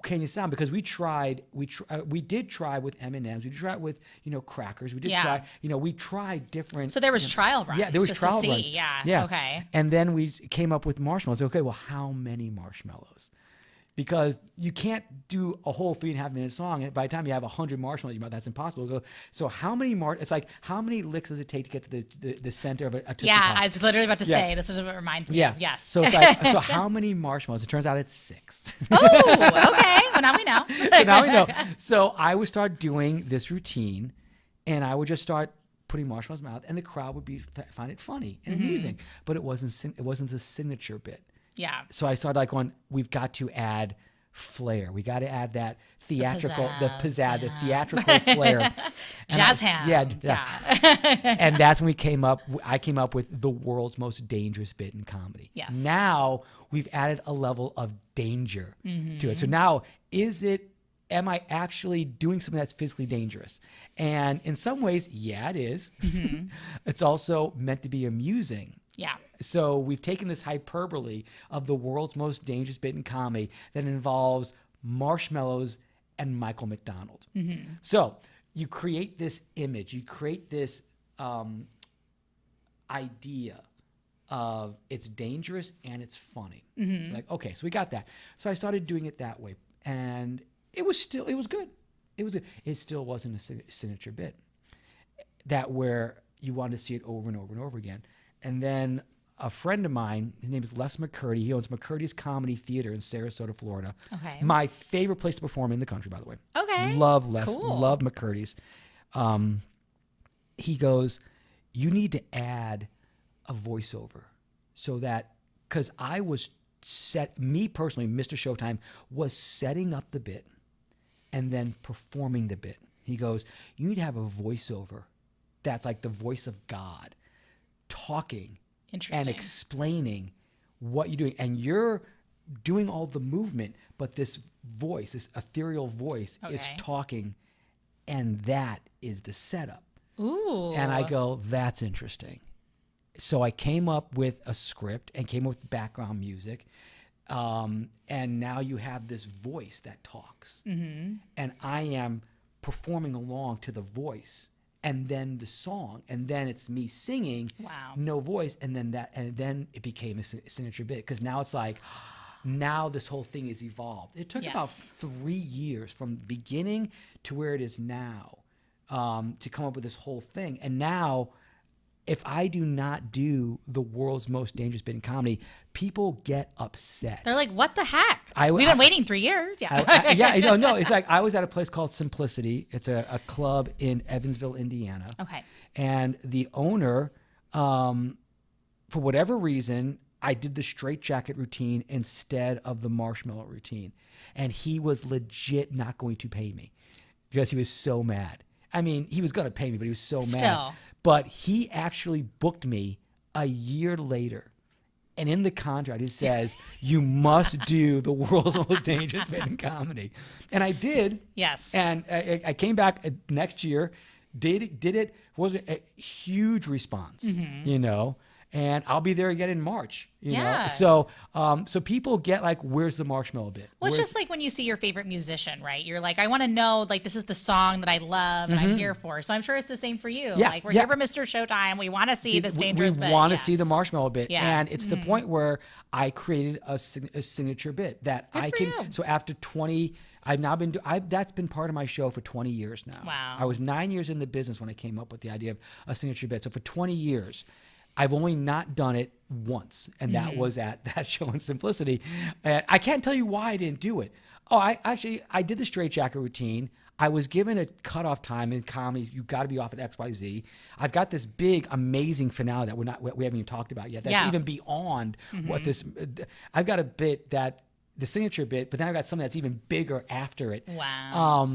can you sound? Because we did try with M&Ms, we tried with crackers, we did try, we tried different.
So there was trial runs.
Yeah, there was
just
trial
to see.
runs.
Yeah. Okay.
And then we came up with marshmallows. Okay, well, how many marshmallows? Because you can't do a whole 3.5 minute song, and by the time you have 100 marshmallows, that's impossible. So how many it's like, how many licks does it take to get to the center of a Tootsie Pop?
I was literally about to say, this is what it reminds me of. Yes.
So it's like, so how many marshmallows? It turns out it's 6.
Oh, okay. Well, now we know.
So now we know. So I would start doing this routine, and I would just start putting marshmallows in my mouth, and the crowd would find it funny and amusing. But it wasn't the signature bit.
Yeah.
So I started we've got to add flair. We got to add that theatrical, the theatrical flair.
Jazz hands.
Yeah. And that's when I came up with the world's most dangerous bit in comedy.
Yes.
Now we've added a level of danger to it. So now am I actually doing something that's physically dangerous? And in some ways, yeah, it is. It's also meant to be amusing.
Yeah.
So we've taken this hyperbole of the world's most dangerous bit in comedy that involves marshmallows and Michael McDonald. So you create this image, you create this idea of it's dangerous and it's funny. It's like, okay, so we got that. So I started doing it that way, and it was good. It was good. It still wasn't a signature bit that where you wanted to see it over and over and over again. And then a friend of mine, his name is Les McCurdy. He owns McCurdy's Comedy Theater in Sarasota, Florida.
Okay.
My favorite place to perform in the country, by the way.
Okay.
Love Les.
Cool.
Love McCurdy's. He goes, you need to add a voiceover so that, because I was me personally, Mr. Showtime, was setting up the bit and then performing the bit. He goes, you need to have a voiceover that's like the voice of God, talking and explaining what you're doing. And you're doing all the movement, but this voice, this ethereal voice is talking, and that is the setup.
Ooh.
And I go, that's interesting. So I came up with a script and came up with background music. And now you have this voice that talks. And I am performing along to the voice. And then the song, and then it's me singing, no voice, and then it became a signature bit, because now it's like, now this whole thing is evolved. It took about 3 years from the beginning to where it is now, to come up with this whole thing. And now, if I do not do the world's most dangerous bit in comedy, people get upset.
They're like, what the heck? We've been waiting 3 years.
Yeah. No, it's like I was at a place called Simplicity. It's a club in Evansville, Indiana.
Okay.
And the owner, for whatever reason, I did the straitjacket routine instead of the marshmallow routine. And he was legit not going to pay me because he was so mad. I mean, he was going to pay me, but he was so mad. But he actually booked me a year later. And in the contract, it says, you must do the world's most dangerous bit in comedy. And I did.
Yes.
And I came back next year, did it, was a huge response, and I'll be there again in March, you know? So people get like, where's the marshmallow bit?
Well, it's just like when you see your favorite musician, right? You're like, I want to know, like, this is the song that I love and I'm here for. So I'm sure it's the same for you.
Yeah,
like, we're here for Mr. Showtime. We want to see this dangerous bit.
We want to see the marshmallow bit.
Yeah.
And it's the point where I created a signature bit that
Good
I
for
can.
you.
So after 20, that's been part of my show for 20 years now.
Wow.
I was 9 years in the business when I came up with the idea of a signature bit. So for 20 years, I've only not done it once, and that was at that show in Simplicity. And I can't tell you why I didn't do it. Oh, I did the straitjacket routine. I was given a cutoff time in comedy. You got to be off at XYZ. I've got this big, amazing finale that we haven't even talked about yet. That's even beyond what this. I've got a bit that. The signature bit, but then I got something that's even bigger after it.
Wow.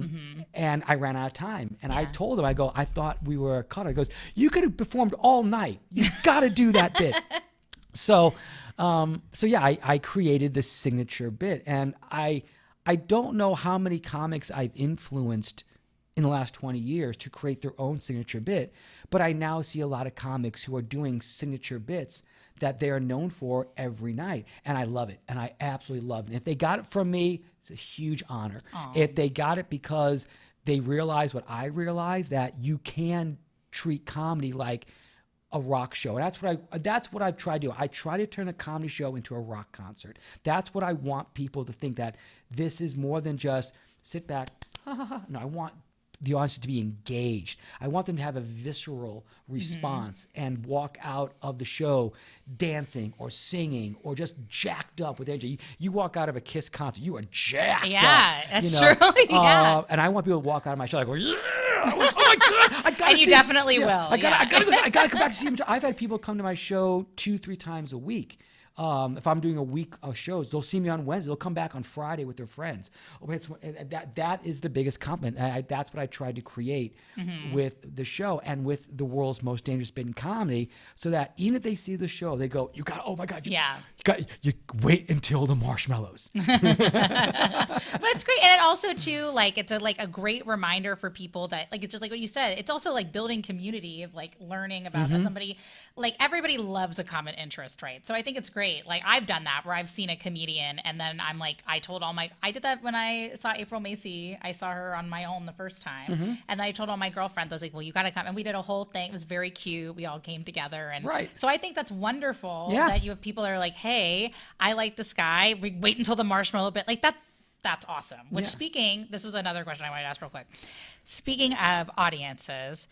And I ran out of time. And I told him, I thought we were cut. He goes, you could have performed all night. You got to do that bit. So I created this signature bit. And I don't know how many comics I've influenced in the last 20 years to create their own signature bit. But I now see a lot of comics who are doing signature bits that they are known for every night. And I love it. And I absolutely love it. And if they got it from me, it's a huge honor.
Aww.
If they got it because they realize what I realize, that you can treat comedy like a rock show. And that's what I've tried to do. I try to turn a comedy show into a rock concert. That's what I want people to think, that this is more than just sit back. No, I want the audience to be engaged. I want them to have a visceral response and walk out of the show dancing or singing or just jacked up with energy. You walk out of a Kiss concert, you are jacked up.
Yeah, that's true. Yeah.
And I want people to walk out of my show like, yeah, oh my God, I gotta
And you
see
definitely will.
I gotta come back to see him. I've had people come to my show 2-3 times a week. If I'm doing a week of shows, they'll see me on Wednesday. They'll come back on Friday with their friends. That is the biggest compliment. That's what I tried to create with the show and with the world's most dangerous bit in comedy, so that even if they see the show, they go, oh my God, you wait until the marshmallows.
But it's great. And it also too, like, it's a great reminder for people that, like, it's just like what you said, it's also like building community of like learning about somebody. Like, everybody loves a common interest, right? So I think it's great. Like, I've done that where I've seen a comedian and then I'm like, I did that when I saw April Macy. I saw her on my own the first time. And then I told all my girlfriends, I was like, well, you got to come. And we did a whole thing. It was very cute. We all came together. And so I think that's wonderful that you have people that are like, hey, I like this guy. We wait until the marshmallow bit. Like, that's awesome. Which, this was another question I wanted to ask real quick. Speaking of audiences,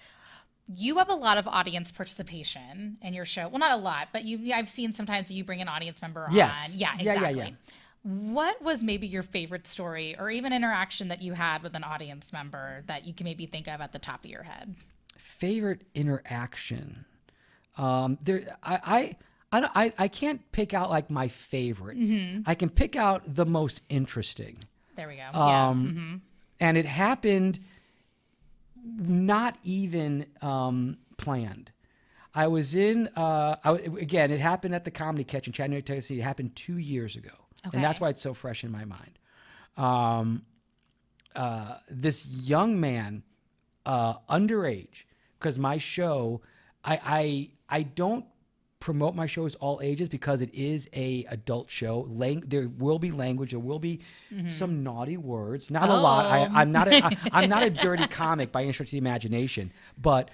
you have a lot of audience participation in your show. Well, not a lot, but I've seen sometimes you bring an audience member on.
Yes.
Yeah, exactly. Yeah. What was maybe your favorite story or even interaction that you had with an audience member that you can maybe think of at the top of your head?
Favorite interaction? I can't pick out like my favorite. I can pick out the most interesting.
There we go.
And it happened not even planned. I was in, again, it happened at the Comedy Catch in Chattanooga, Tennessee. It happened 2 years ago. Okay. And that's why it's so fresh in my mind. This young man, underage, because my show, I don't promote my show as all ages because it is a adult show. There will be language. There will be some naughty words. Not a lot. I'm not a dirty comic by any stretch of the imagination. But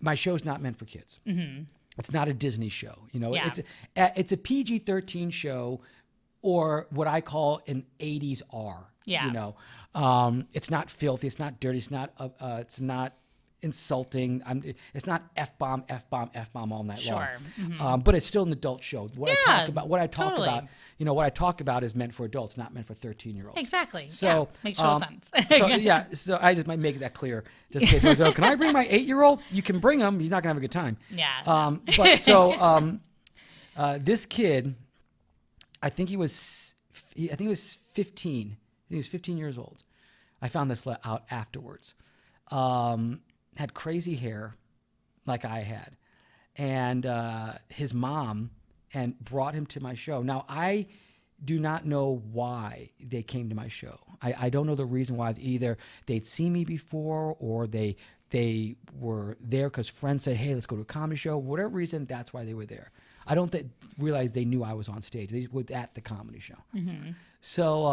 my show's not meant for kids. It's not a Disney show. It's a PG-13 show, or what I call an 80s R. Yeah. It's not filthy. It's not dirty. It's not insulting. It's not F-bomb all night long. But it's still an adult show. What I talk about is meant for adults, not meant for 13-years-olds.
Exactly.
So
makes total sense.
So I just might make that clear, just in case I was can I bring my 8-year-old? You can bring him. He's not gonna have a good time.
Yeah.
But so this kid, I think he was 15. I think he was 15 years old. I found this out afterwards. Had crazy hair like I had, and his mom, and brought him to my show. Now, I do not know why they came to my show. I don't know the reason why. Either they'd seen me before, or they were there because friends said, hey, let's go to a comedy show. Whatever reason, that's why they were there. I don't realize they knew I was on stage. They were at the comedy show. So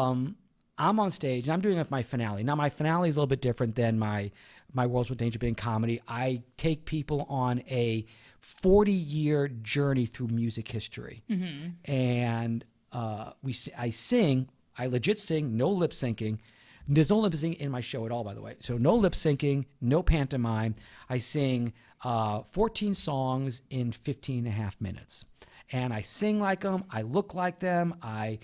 I'm on stage, and I'm doing my finale. Now, my finale is a little bit different than my World's Most Dangerous Bit in Comedy. I take people on a 40-year journey through music history. And I sing. I legit sing, no lip syncing. There's no lip syncing in my show at all, by the way. So no lip syncing, no pantomime. I sing 14 songs in 15 and a half minutes. And I sing like them. I look like them. I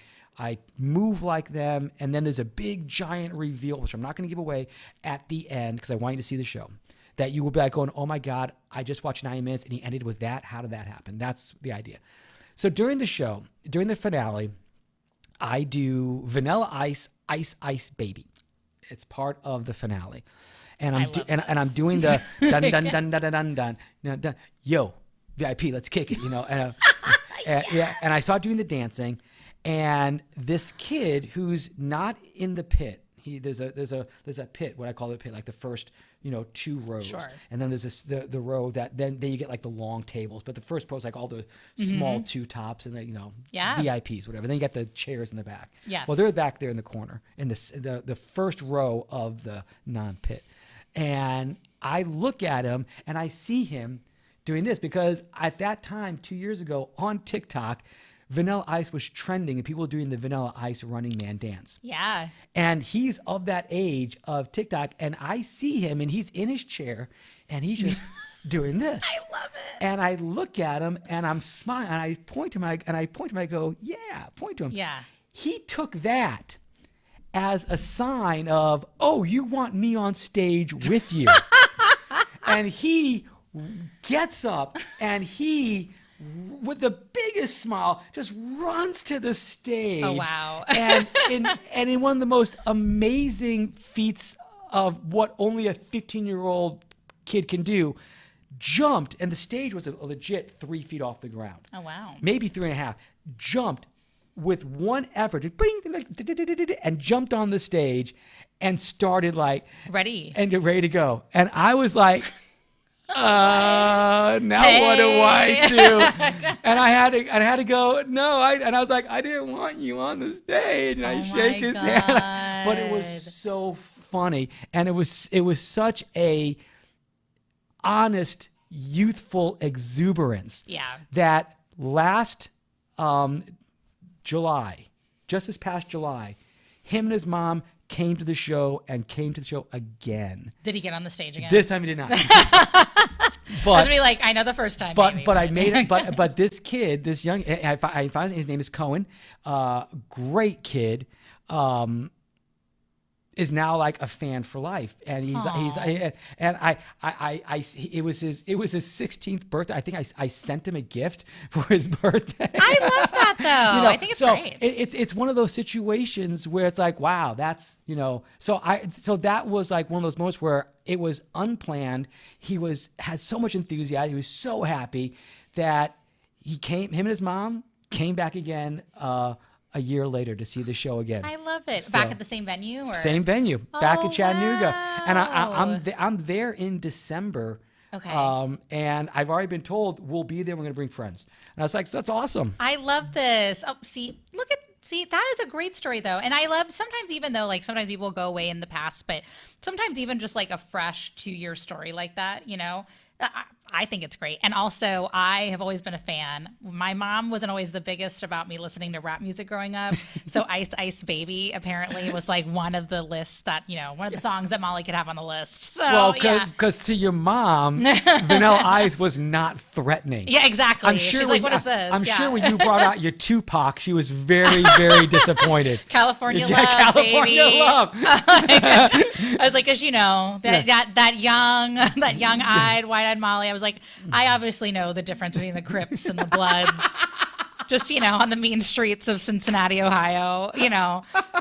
move like them. And then there's a big, giant reveal, which I'm not going to give away at the end because I want you to see the show, that you will be like going, oh, my God, I just watched 90 minutes and he ended with that. How did that happen? That's the idea. So during the show, during the finale, I do Vanilla Ice, Ice, Ice Baby. It's part of the finale. And I'm doing the dun dun dun dun dun dun dun dun. Yo, VIP, let's kick it, you know. And I start doing the dancing, and this kid who's not in the pit. There's a pit, what I call the pit, like the first, 2 rows. Sure. And then there's the row that then you get like the long tables, but the first row is like all the small 2 tops and the VIPs, whatever. Then you get the chairs in the back.
Yes.
Well, they're back there in the corner in the first row of the non-pit. And I look at him and I see him doing this because at that time 2 years ago on TikTok, Vanilla Ice was trending and people were doing the Vanilla Ice Running Man dance.
Yeah.
And he's of that age of TikTok. And I see him and he's in his chair and he's just doing this.
I love it.
And I look at him and I'm smiling and I point to him I go, yeah, point to him.
Yeah.
He took that as a sign of, oh, you want me on stage with you. And he gets up and he, with the biggest smile, just runs to the stage.
Oh, wow.
and in one of the most amazing feats of what only a 15-year-old kid can do, jumped, and the stage was a legit 3 feet off the ground.
Oh, wow.
Maybe 3.5. Jumped with one effort, and jumped on the stage and started
ready
to go. And I was like, now what do I do? And I had to go, no, and I was like, I didn't want you on the stage. And I shake his hand. But it was so funny. And it was such a honest, youthful exuberance.
Yeah.
That last July, just this past July, him and his mom came to the show again.
Did he get on the stage again?
This time he did not.
But I know the first time.
I made it. But this kid, this young, I found his name is Cohen. Great kid. Is now like a fan for life, and it was his 16th birthday. I think I sent him a gift for his birthday.
I love that though. I think it's great.
It's one of those situations where it's like, wow, that's so that was like one of those moments where it was unplanned. He had so much enthusiasm. He was so happy that him and his mom came back again a year later to see the show again.
I love it. So, back at the same venue? Or?
Same venue, back in Chattanooga.
Wow.
And I'm there in December.
Okay.
And I've already been told we'll be there. We're going to bring friends. And I was like, that's awesome.
I love this. Oh, see, that is a great story though. And I love sometimes, even though sometimes people go away in the past, but sometimes even just a fresh 2-year story like that, I think it's great. And also, I have always been a fan. My mom wasn't always the biggest about me listening to rap music growing up. So Ice Ice Baby apparently was one of the lists that, one of the songs that Mollie could have on the list. So,
well, because to your mom, Vanilla Ice was not threatening.
Yeah, exactly.
She's
like, what is this?
I'm sure when you brought out your Tupac, she was very, very disappointed.
California Love,
California
baby.
Love.
I was like, because that young-eyed, white-eyed Mollie, I was like, I obviously know the difference between the Crips and the Bloods. Just, on the mean streets of Cincinnati, Ohio,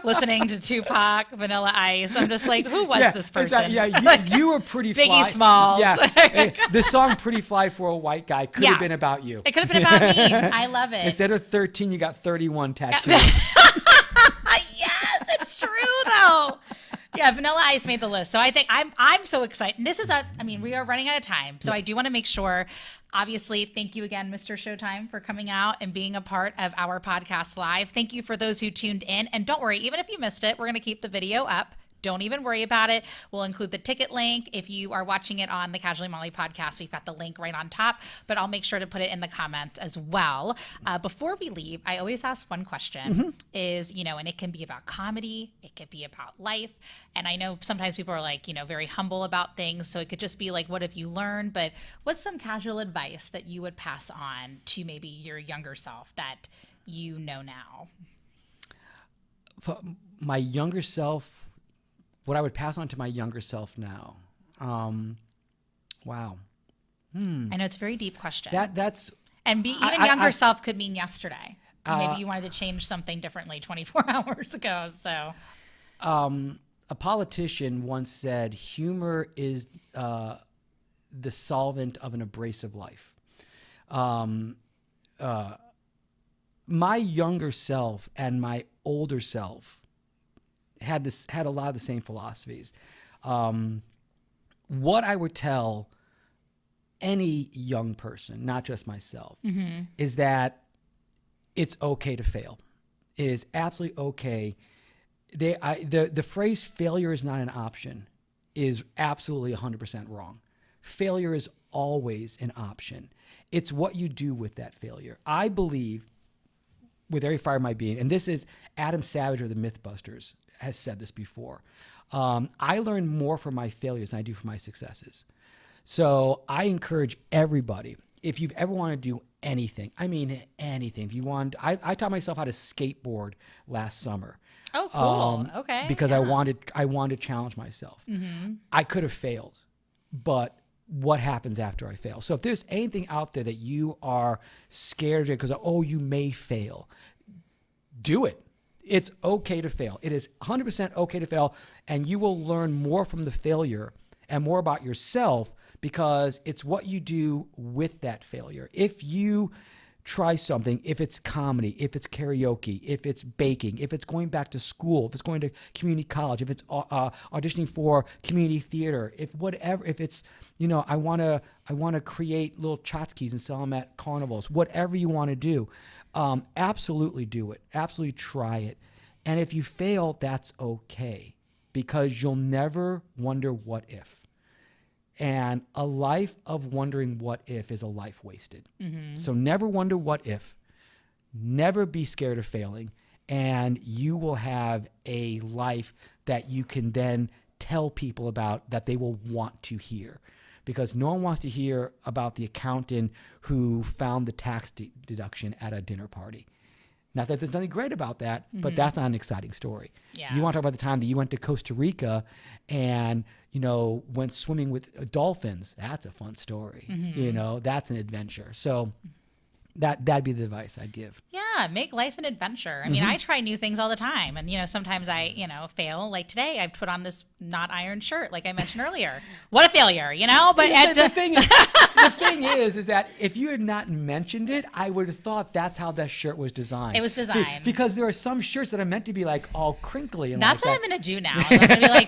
listening to Tupac, Vanilla Ice. I'm just like, who was this person?
Exactly. You were pretty fly.
Biggie Smalls.
Yeah. The song Pretty Fly for a White Guy could have been about you.
It could have been about me. I love it.
Instead of 13, you got 31 tattoos.
Yes, it's true, though. Yeah, Vanilla Ice made the list. So I think I'm so excited. This is we are running out of time. So I do want to make sure, obviously, thank you again, Mr. Showtime, for coming out and being a part of our podcast live. Thank you for those who tuned in. And don't worry, even if you missed it, we're going to keep the video up don't even worry about it. We'll include the ticket link. If you are watching it on the Casually Molly podcast, we've got the link right on top, but I'll make sure to put it in the comments as well. Before we leave, I always ask one question is, and it can be about comedy, it could be about life. And I know sometimes people are like, very humble about things. So it could just be like, what have you learned? But what's some casual advice that you would pass on to maybe your younger self that you know now?
For my younger self, what I would pass on to my younger self now. Wow.
I know it's a very deep question.
That's
and even younger self could mean yesterday. Maybe you wanted to change something differently 24 hours ago. So,
a politician once said, "Humor is the solvent of an abrasive life." My younger self and my older self had a lot of the same philosophies. What I would tell any young person, not just myself, is that it's okay to fail. It is absolutely okay. The phrase "failure is not an option" is absolutely 100% wrong. Failure is always an option. It's what you do with that failure. I believe, with every fiber of my being, and this is Adam Savage of the Mythbusters has said this before, I learn more from my failures than I do from my successes. So I encourage everybody, if you've ever wanted to do anything, I mean anything, if you want, I taught myself how to skateboard last summer.
Oh, cool. Okay.
Because I wanted to challenge myself. I could have failed, but what happens after I fail? So if there's anything out there that you are scared of because, you may fail, do it. It's okay to fail. It is 100% okay to fail, and you will learn more from the failure and more about yourself because it's what you do with that failure. If you try something, if it's comedy, if it's karaoke, if it's baking, if it's going back to school, if it's going to community college, if it's auditioning for community theater, if it's, I want to create little tchotchkes and sell them at carnivals, whatever you want to do, absolutely do it. Absolutely try it. And if you fail, that's okay because you'll never wonder what if. And a life of wondering what if is a life wasted. So never wonder what if. Never be scared of failing. And you will have a life that you can then tell people about that they will want to hear. Because no one wants to hear about the accountant who found the tax deduction at a dinner party. Not that there's nothing great about that, but that's not an exciting story.
Yeah.
You want to talk about the time that you went to Costa Rica and, went swimming with dolphins. That's a fun story. That's an adventure. So that'd be the advice I'd give.
Yeah, make life an adventure. I mean, I try new things all the time. And, sometimes I, fail. Like today, I've put on this not ironed shirt, like I mentioned earlier. What a failure, But
the thing is that if you had not mentioned it, I would have thought that's how that shirt was designed.
It was designed.
Because there are some shirts that are meant to be like all crinkly. And
that's what I'm going to do now. I'm going to be like,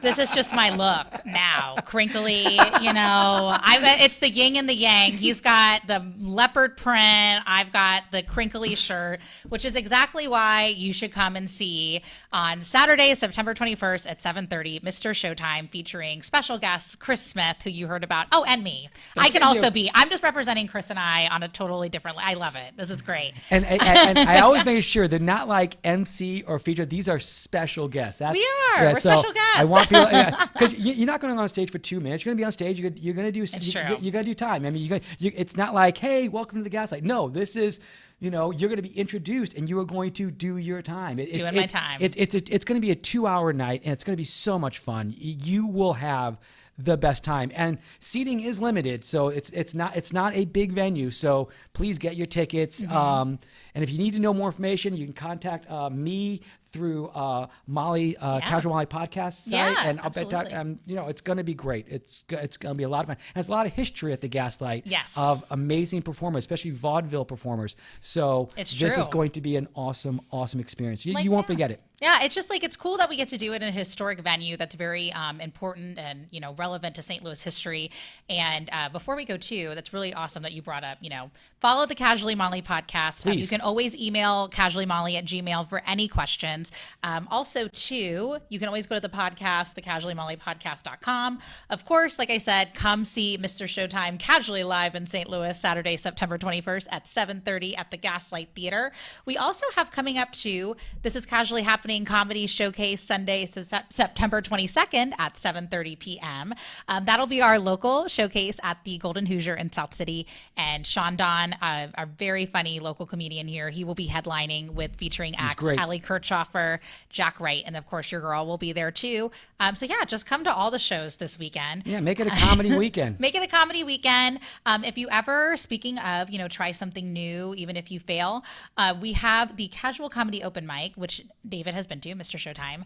this is just my look now. Crinkly, it's the yin and the yang. He's got the leopard print. I've got the crinkly shirt, which is exactly why you should come and see on Saturday, September 21st at 7:30, Mr. Showtime, featuring special guests Chris Smith, who you heard about. Oh, and me. I can also be. I'm just representing Chris and I on a totally different. I love it. This is great.
And I always make sure they're not like MC or feature. These are special guests.
We are. We're special guests.
I want people because you're not going to go on stage for 2 minutes. You're going to be on stage. You're going to do. You got to do time. I mean, it's not like, hey, welcome to the Gaslight. No, this is. You're going to be introduced and you are going to do your time.
Doing my time.
It's going to be a 2-hour night and it's going to be so much fun. You will have the best time, and seating is limited, so it's not a big venue. So please get your tickets. And if you need to know more information, you can contact me through Mollie Casual Mollie podcast site, and I'll bet it's going to be great. It's going to be a lot of fun. And there's a lot of history at the Gaslight of amazing performers, especially vaudeville performers. So this is going to be an awesome experience. You won't forget it.
Yeah, it's just it's cool that we get to do it in a historic venue that's very important and relevant to St. Louis history. And before we go too, that's really awesome that you brought up follow the Casually Mollie podcast. You can always email casuallymolly@gmail.com for any questions. comedians. Also, too, you can always go to the podcast, thecasuallymollypodcast.com. Of course, like I said, come see Mr. Showtime casually live in St. Louis, Saturday, September 21st at 7:30 at the Gaslight Theater. We also have coming up to This Is Casually Happening Comedy Showcase Sunday, September 22nd at 7:30 p.m. That'll be our local showcase at the Golden Hoosier in South City. And Sean Don, our very funny local comedian here, he will be headlining with featuring acts Allie Kirchhoffer, Jack Wright, and of course your girl will be there too. So yeah, just come to all the shows this weekend.
Yeah, make it a comedy weekend.
Make it a comedy weekend. If you ever, speaking of, try something new, even if you fail, we have the Casual Comedy Open Mic, which David has been to, Mr. Showtime.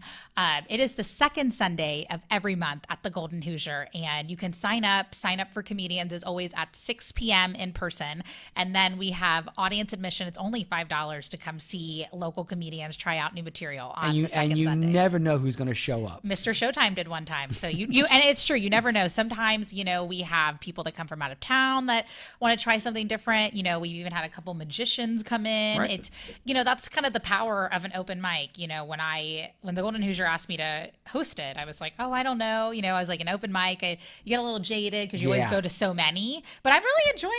It is the second Sunday of every month at the Golden Hoosier, and you can sign up for comedians as always at 6 p.m. in person. And then we have audience admission. It's only $5 to come see local comedians try out new material on the second Sundays.
And you never know who's going to show up.
Mr. Showtime did one time. So you and it's true. You never know. Sometimes, we have people that come from out of town that want to try something different. We've even had a couple magicians come in.
Right.
It's, that's kind of the power of an open mic. When the Golden Hoosier asked me to host it, I was like, oh, I don't know. I was like, an open mic, you get a little jaded because you always go to so many, but I'm really enjoying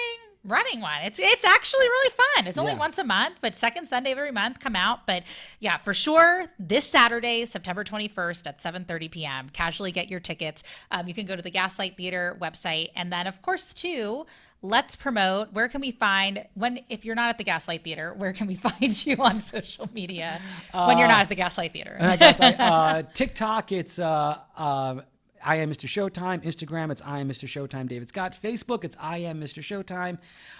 running one. It's actually really fun. It's only once a month, but second Sunday of every month, come out. But yeah, for sure, this Saturday, September 21st at 7:30 p.m. Casually get your tickets. You can go to the Gaslight Theater website. And then, of course, too, let's promote. Where can we find, if you're not at the Gaslight Theater, where can we find you on social media when you're not at the Gaslight Theater?
TikTok, it's I am Mr. Showtime. Instagram, it's I am Mr. Showtime David Scott. Facebook, it's I am Mr. Showtime.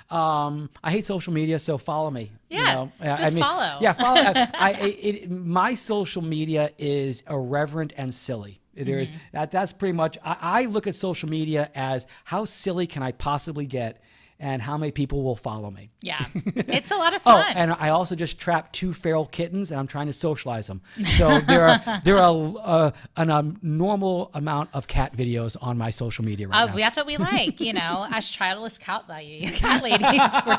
I hate social media, so follow me.
Yeah, follow.
Yeah, follow. My social media is irreverent and silly. There's that's pretty much. I look at social media as how silly can I possibly get, and how many people will follow me.
Yeah, it's a lot of fun.
Oh, and I also just trapped 2 feral kittens, and I'm trying to socialize them. So there are a normal amount of cat videos on my social media right now.
Oh, that's what we like, as childless cat ladies. We're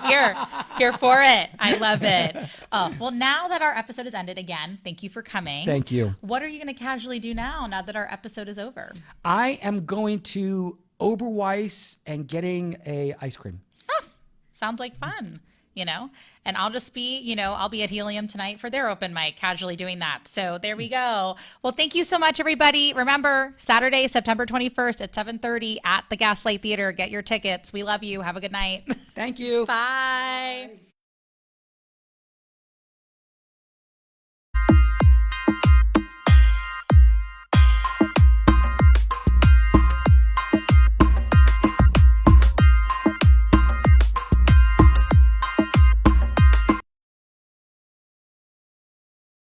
here for it. I love it. Oh, well, now that our episode has ended, again, thank you for coming.
Thank you.
What are you going to casually do now that our episode is over?
I am going to Oberweis and getting a ice cream.
Sounds like fun, and I'll just be, I'll be at Helium tonight for their open mic, casually doing that. So there we go. Well, thank you so much, everybody. Remember, Saturday, September 21st at 7:30 at the Gaslight Theater. Get your tickets. We love you. Have a good night.
Thank you.
Bye.